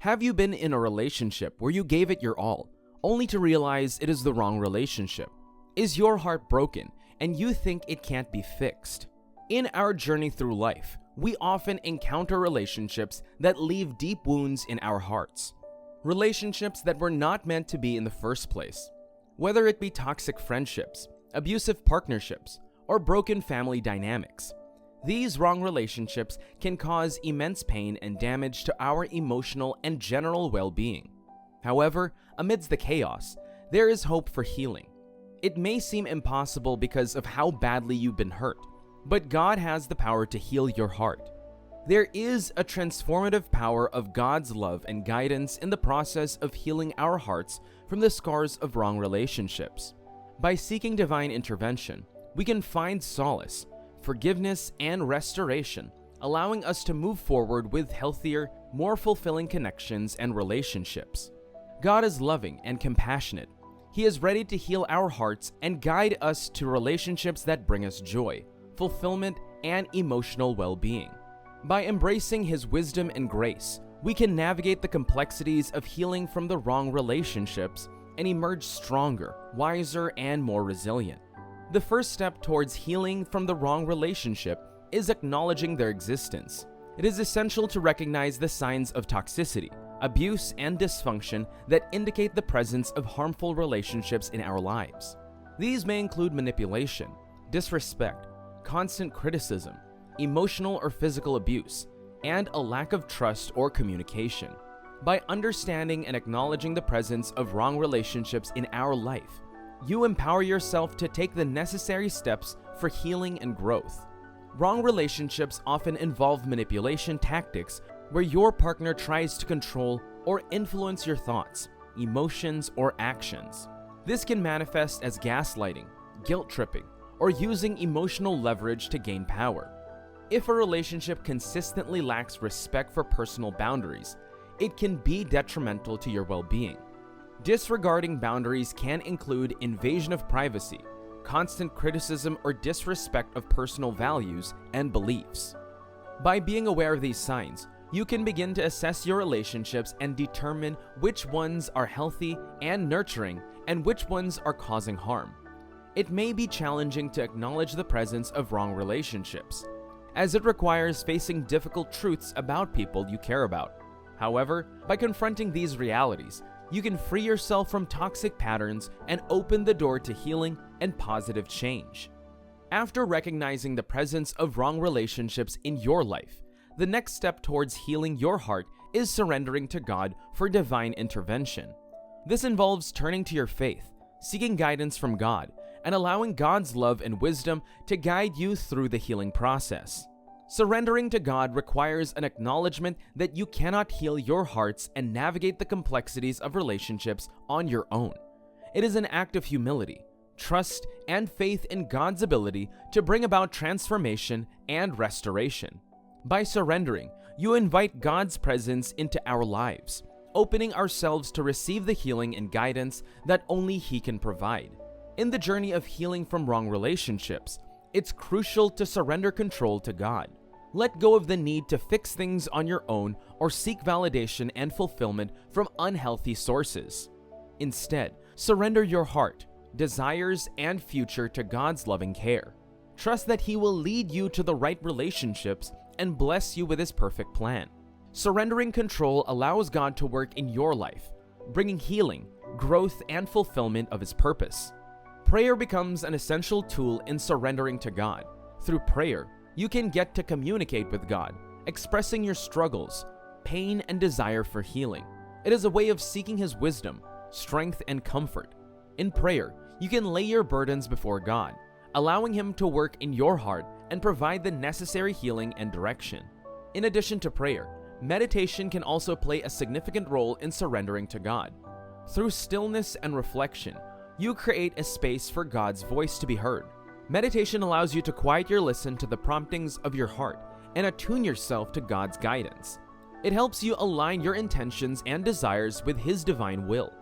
Have you been in a relationship where you gave it your all, only to realize it is the wrong relationship? Is your heart broken and you think it can't be fixed? In our journey through life, we often encounter relationships that leave deep wounds in our hearts. Relationships that were not meant to be in the first place. Whether it be toxic friendships, abusive partnerships, or broken family dynamics. These wrong relationships can cause immense pain and damage to our emotional and general well-being. However, amidst the chaos, there is hope for healing. It may seem impossible because of how badly you've been hurt, but God has the power to heal your heart. There is a transformative power of God's love and guidance in the process of healing our hearts from the scars of wrong relationships. By seeking divine intervention, we can find solace, forgiveness, and restoration, allowing us to move forward with healthier, more fulfilling connections and relationships. God is loving and compassionate. He is ready to heal our hearts and guide us to relationships that bring us joy, fulfillment, and emotional well-being. By embracing His wisdom and grace, we can navigate the complexities of healing from the wrong relationships and emerge stronger, wiser, and more resilient. The first step towards healing from the wrong relationship is acknowledging their existence. It is essential to recognize the signs of toxicity, abuse, and dysfunction that indicate the presence of harmful relationships in our lives. These may include manipulation, disrespect, constant criticism, emotional or physical abuse, and a lack of trust or communication. By understanding and acknowledging the presence of wrong relationships in our life, you empower yourself to take the necessary steps for healing and growth. Wrong relationships often involve manipulation tactics where your partner tries to control or influence your thoughts, emotions, or actions. This can manifest as gaslighting, guilt-tripping, or using emotional leverage to gain power. If a relationship consistently lacks respect for personal boundaries, it can be detrimental to your well-being. Disregarding boundaries can include invasion of privacy, constant criticism, or disrespect of personal values and beliefs. By being aware of these signs, you can begin to assess your relationships and determine which ones are healthy and nurturing and which ones are causing harm. It may be challenging to acknowledge the presence of wrong relationships, as it requires facing difficult truths about people you care about. However, by confronting these realities, you can free yourself from toxic patterns and open the door to healing and positive change. After recognizing the presence of wrong relationships in your life, the next step towards healing your heart is surrendering to God for divine intervention. This involves turning to your faith, seeking guidance from God, and allowing God's love and wisdom to guide you through the healing process. Surrendering to God requires an acknowledgement that you cannot heal your hearts and navigate the complexities of relationships on your own. It is an act of humility, trust, and faith in God's ability to bring about transformation and restoration. By surrendering, you invite God's presence into our lives, opening ourselves to receive the healing and guidance that only He can provide. In the journey of healing from wrong relationships, it's crucial to surrender control to God. Let go of the need to fix things on your own or seek validation and fulfillment from unhealthy sources. Instead, surrender your heart, desires, and future to God's loving care. Trust that He will lead you to the right relationships and bless you with His perfect plan. Surrendering control allows God to work in your life, bringing healing, growth, and fulfillment of His purpose. Prayer becomes an essential tool in surrendering to God. Through prayer, you can get to communicate with God, expressing your struggles, pain, and desire for healing. It is a way of seeking His wisdom, strength, and comfort. In prayer, you can lay your burdens before God, allowing Him to work in your heart and provide the necessary healing and direction. In addition to prayer, meditation can also play a significant role in surrendering to God. Through stillness and reflection, you create a space for God's voice to be heard. Meditation allows you to quiet your listen to the promptings of your heart and attune yourself to God's guidance. It helps you align your intentions and desires with His divine will.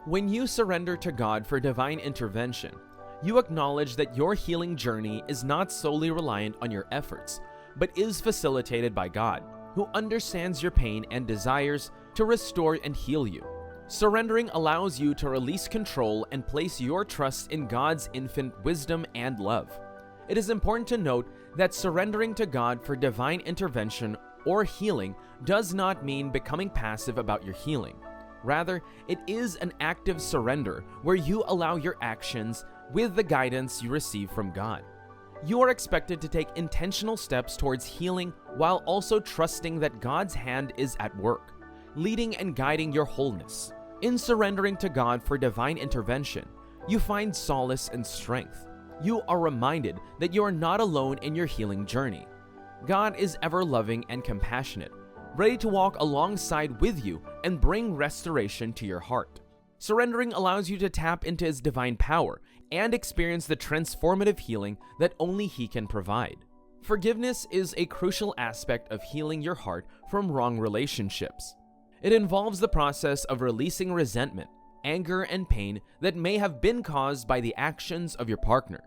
When you surrender to God for divine intervention, you acknowledge that your healing journey is not solely reliant on your efforts, but is facilitated by God. who understands your pain and desires to restore and heal you. Surrendering allows you to release control and place your trust in God's infinite wisdom and love. It is important to note that surrendering to God for divine intervention or healing does not mean becoming passive about your healing. Rather, it is an active surrender where you allow your actions with the guidance you receive from God. You are expected to take intentional steps towards healing while also trusting that God's hand is at work, leading and guiding your wholeness. In surrendering to God for divine intervention, you find solace and strength. You are reminded that you are not alone in your healing journey. God is ever loving and compassionate, ready to walk alongside with you and bring restoration to your heart. Surrendering allows you to tap into His divine power and experience the transformative healing that only He can provide. Forgiveness is a crucial aspect of healing your heart from wrong relationships. It involves the process of releasing resentment, anger, and pain that may have been caused by the actions of your partner.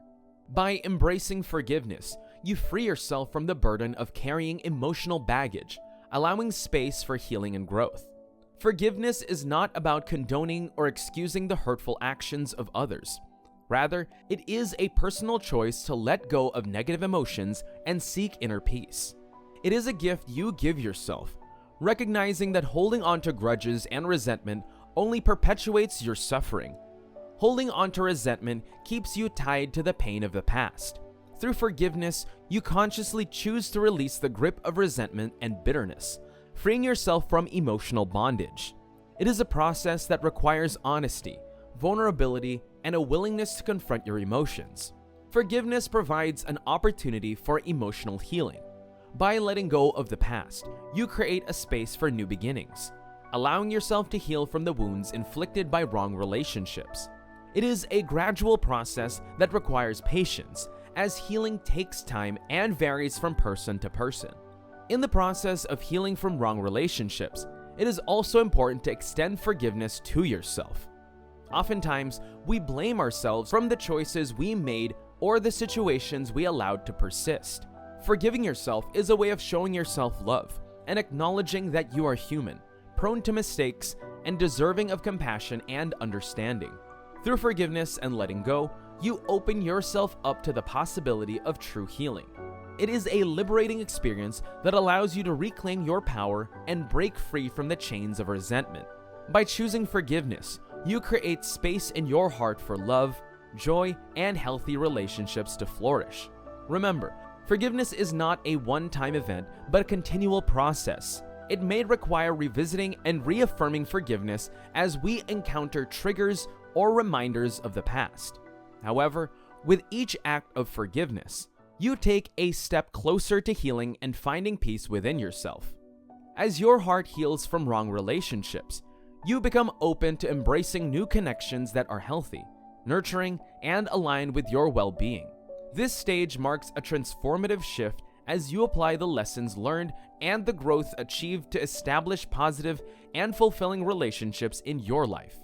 By embracing forgiveness, you free yourself from the burden of carrying emotional baggage, allowing space for healing and growth. Forgiveness is not about condoning or excusing the hurtful actions of others. Rather, it is a personal choice to let go of negative emotions and seek inner peace. It is a gift you give yourself, recognizing that holding on to grudges and resentment only perpetuates your suffering. Holding on to resentment keeps you tied to the pain of the past. Through forgiveness, you consciously choose to release the grip of resentment and bitterness, freeing yourself from emotional bondage. It is a process that requires honesty, vulnerability, and a willingness to confront your emotions. Forgiveness provides an opportunity for emotional healing. By letting go of the past, you create a space for new beginnings, allowing yourself to heal from the wounds inflicted by wrong relationships. It is a gradual process that requires patience, as healing takes time and varies from person to person. In the process of healing from wrong relationships, it is also important to extend forgiveness to yourself. Oftentimes, we blame ourselves from the choices we made or the situations we allowed to persist. Forgiving yourself is a way of showing yourself love and acknowledging that you are human, prone to mistakes, and deserving of compassion and understanding. Through forgiveness and letting go, you open yourself up to the possibility of true healing. It is a liberating experience that allows you to reclaim your power and break free from the chains of resentment. By choosing forgiveness, you create space in your heart for love, joy, and healthy relationships to flourish. Remember, forgiveness is not a one-time event, but a continual process. It may require revisiting and reaffirming forgiveness as we encounter triggers or reminders of the past. However, with each act of forgiveness, you take a step closer to healing and finding peace within yourself. As your heart heals from wrong relationships, you become open to embracing new connections that are healthy, nurturing, and aligned with your well-being. This stage marks a transformative shift as you apply the lessons learned and the growth achieved to establish positive and fulfilling relationships in your life.